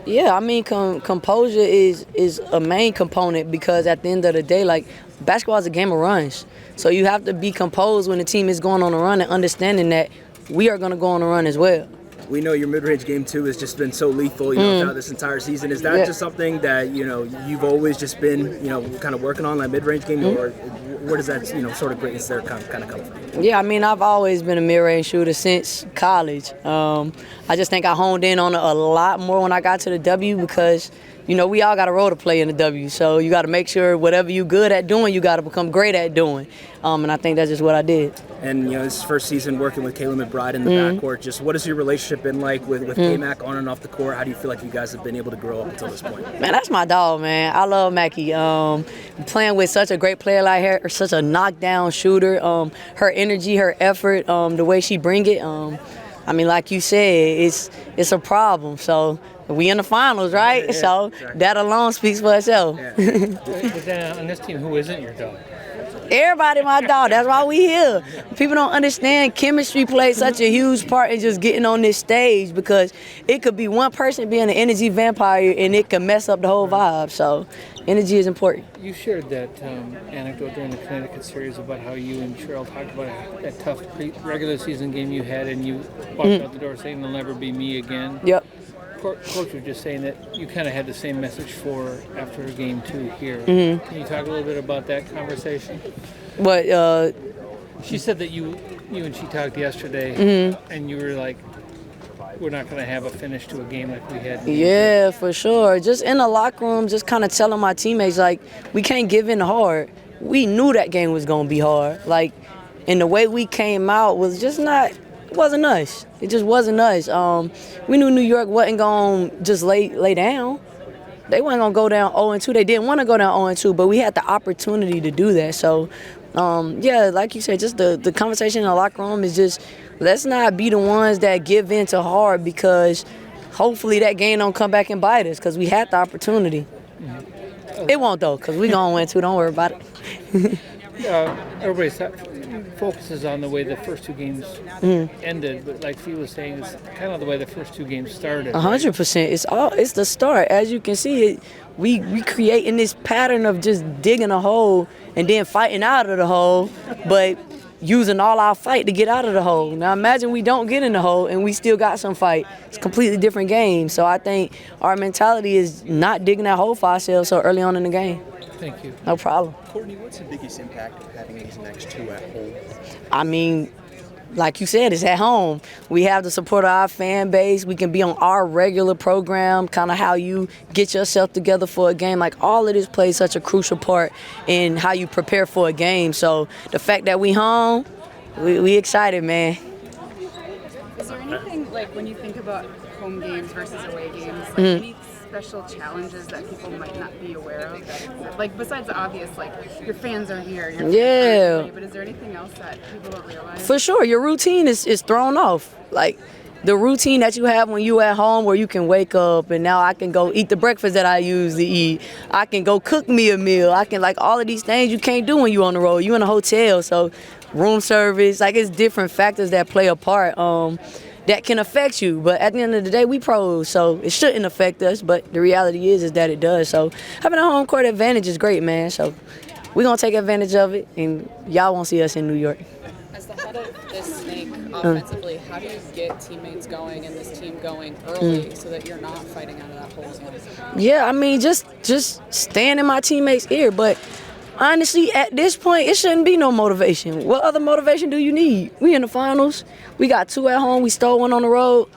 Yeah, I mean, composure is a main component because at the end of the day, like, basketball is a game of runs. So you have to be composed when the team is going on a run and understanding that we are going to go on a run as well. We know your mid-range game too has just been so lethal, throughout this entire season. Is that just something that you've always just been, kind of working on that mid-range game, or where does that sort of greatness there kind of come from? Yeah, I mean, I've always been a mid-range shooter since college. I just think I honed in on it a lot more when I got to the W because, we all got a role to play in the W. So you got to make sure whatever you're good at doing, you got to become great at doing. And I think that's just what I did. And, this first season working with Kayla McBride in the backcourt, just what has your relationship been like with K-Mac on and off the court? How do you feel like you guys have been able to grow up until this point? Man, that's my dog, man. I love Mackie. Playing with such a great player like her, such a knockdown shooter, her energy, her effort, the way she bring it, I mean, like you said, it's a problem. So we in the finals, right? Yeah, so exactly. That alone speaks for itself. Yeah. But then on this team, who isn't your dog? Everybody my dog. That's why we here. People don't understand chemistry plays such a huge part in just getting on this stage because it could be one person being an energy vampire and it could mess up the whole vibe. So energy is important. You shared that anecdote during the Connecticut series about how you and Cheryl talked about that tough regular season game you had and you walked out the door saying, "They'll never be me again." Yep. Coach was just saying that you kind of had the same message for after game 2 here. Can you talk a little bit about that conversation? But she said that you and she talked yesterday, and you were like, "We're not going to have a finish to a game like we had." Yeah, for sure. Just in the locker room, just kind of telling my teammates like, we can't give in hard. We knew that game was going to be hard. Like, and the way we came out was just not. It wasn't us. It just wasn't us. We knew New York wasn't going to just lay down. They weren't going to go down 0-2. They didn't want to go down 0-2, but we had the opportunity to do that. So, yeah, like you said, just the conversation in the locker room is just let's not be the ones that give in to hard because hopefully that game don't come back and bite us because we had the opportunity. It won't, though, because we're going to win, too. Don't worry about it. Everybody focuses on the way the first 2 games ended, but like Fee was saying, it's kind of the way the first 2 games started. 100%. It's the start. As you can see, we creating this pattern of just digging a hole and then fighting out of the hole, but using all our fight to get out of the hole. Now imagine we don't get in the hole and we still got some fight. It's a completely different game. So I think our mentality is not digging that hole for ourselves so early on in the game. Thank you. No problem. Courtney, what's the biggest impact of having these next 2 at home? I mean, like you said, it's at home. We have the support of our fan base. We can be on our regular program, kind of how you get yourself together for a game. Like, all of this plays such a crucial part in how you prepare for a game. So the fact that we home, we excited, man. Is there anything, like, when you think about home games versus away games, like any special challenges that people might not be aware of? Like, besides the obvious, like, your fans are here, your fans are here, but is there anything else that people don't realize? For sure, your routine is thrown off. Like, the routine that you have when you at home where you can wake up and now I can go eat the breakfast that I usually eat. I can go cook me a meal. I can, like, all of these things you can't do when you on the road. You in a hotel, so room service, like, it's different factors that play a part. That can affect you, but at the end of the day, we pros, so it shouldn't affect us, but the reality is that it does. So having a home court advantage is great, man, so we're going to take advantage of it, and y'all won't see us in New York. As the head of this snake offensively, how do you get teammates going and this team going early so that you're not fighting out of that hole zone? Yeah, I mean, just staying in my teammates' ear, but honestly, at this point, it shouldn't be no motivation. What other motivation do you need? We in the finals. We got 2 at home. We stole 1 on the road.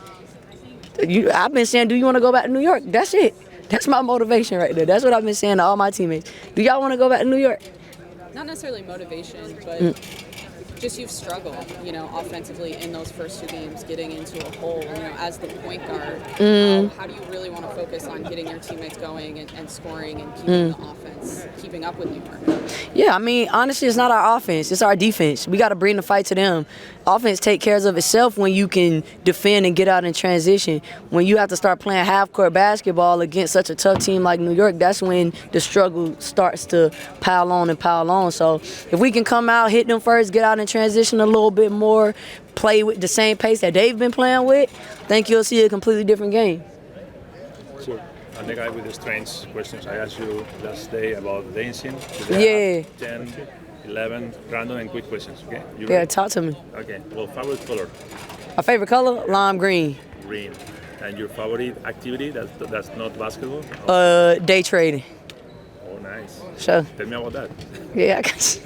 I've been saying, do you want to go back to New York? That's it. That's my motivation right there. That's what I've been saying to all my teammates. Do y'all want to go back to New York? Not necessarily motivation, but just you've struggled, offensively in those first 2 games, getting into a hole, as the point guard. How do you really want to focus on getting your teammates going and scoring and keeping the offense, keeping up with New York? Yeah, I mean, honestly, it's not our offense. It's our defense. We got to bring the fight to them. Offense take care of itself when you can defend and get out in transition. When you have to start playing half-court basketball against such a tough team like New York, that's when the struggle starts to pile on and pile on. So if we can come out, hit them first, get out in transition a little bit more, play with the same pace that they've been playing with, I think you'll see a completely different game. Cool. I'm the guy with the strange questions. I asked you last day about dancing. Yeah. 10, 11 random and quick questions. Okay. You Yeah, ready? talk to me. Okay. Well, favorite color? My favorite color, lime green. Green. And your favorite activity that's not basketball? Day trading. Oh, nice. Sure. Tell me about that. Yeah, I got you.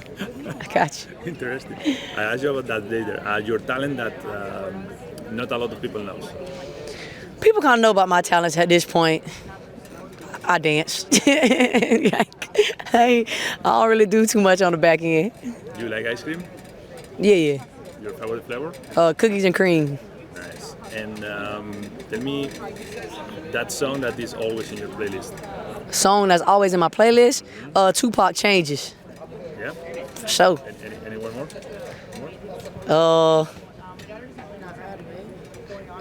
I got you. Interesting. I asked you about that later. Your talent that not a lot of people knows. People kind of know about my talents at this point. I dance. I don't really do too much on the back end. Do you like ice cream? Yeah. Your favorite flavor? Cookies and cream. Nice. And tell me that song that is always in your playlist. Song that's always in my playlist, Tupac Changes. Yeah? So, Anyone more?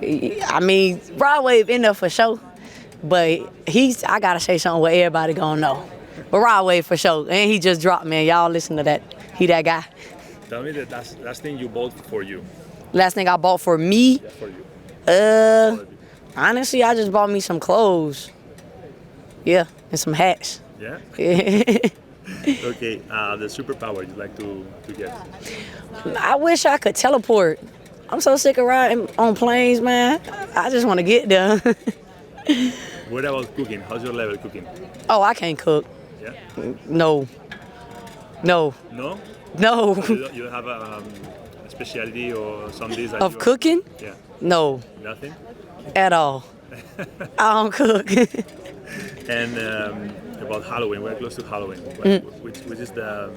I mean, Rod Wave in there for sure, but I gotta say something where everybody gonna know. But Rod Wave for sure, and he just dropped, man. Y'all listen to that. He that guy. Tell me the last thing you bought for you. Last thing I bought for me, Yeah, for you. honestly, I just bought me some clothes. Yeah, and some hats. Yeah? Yeah. Okay, the superpower you'd like to get. I wish I could teleport. I'm so sick of riding on planes, man. I just want to get there. What about cooking? How's your level cooking? Oh, I can't cook. Yeah? No. No? No. You don't have a specialty or some days that Of you cooking? Yeah. No, Nothing? at all. I don't cook. And about Halloween, we're close to Halloween. Which is the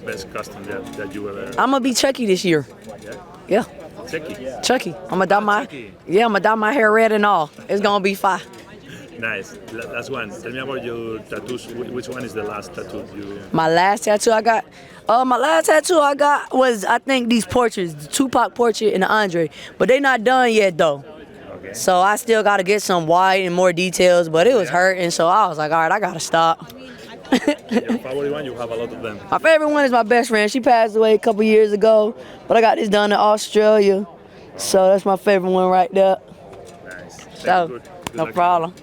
best costume that you ever? I'm gonna be Chucky this year. Yeah, Chucky. I'm gonna dye my hair red and all. It's gonna be fire. Nice. Last one. Tell me about your tattoos. Which one is the last tattoo you? My last tattoo I got was, I think, these portraits, the Tupac portrait and the Andre, but they not done yet though. Okay. So I still gotta get some white and more details, but it was hurting, so I was like, all right, I gotta stop. Your favorite one? You have a lot of them. My favorite one is my best friend. She passed away a couple years ago, but I got this done in Australia, so that's my favorite one right there. Nice. So, Good no luck. problem.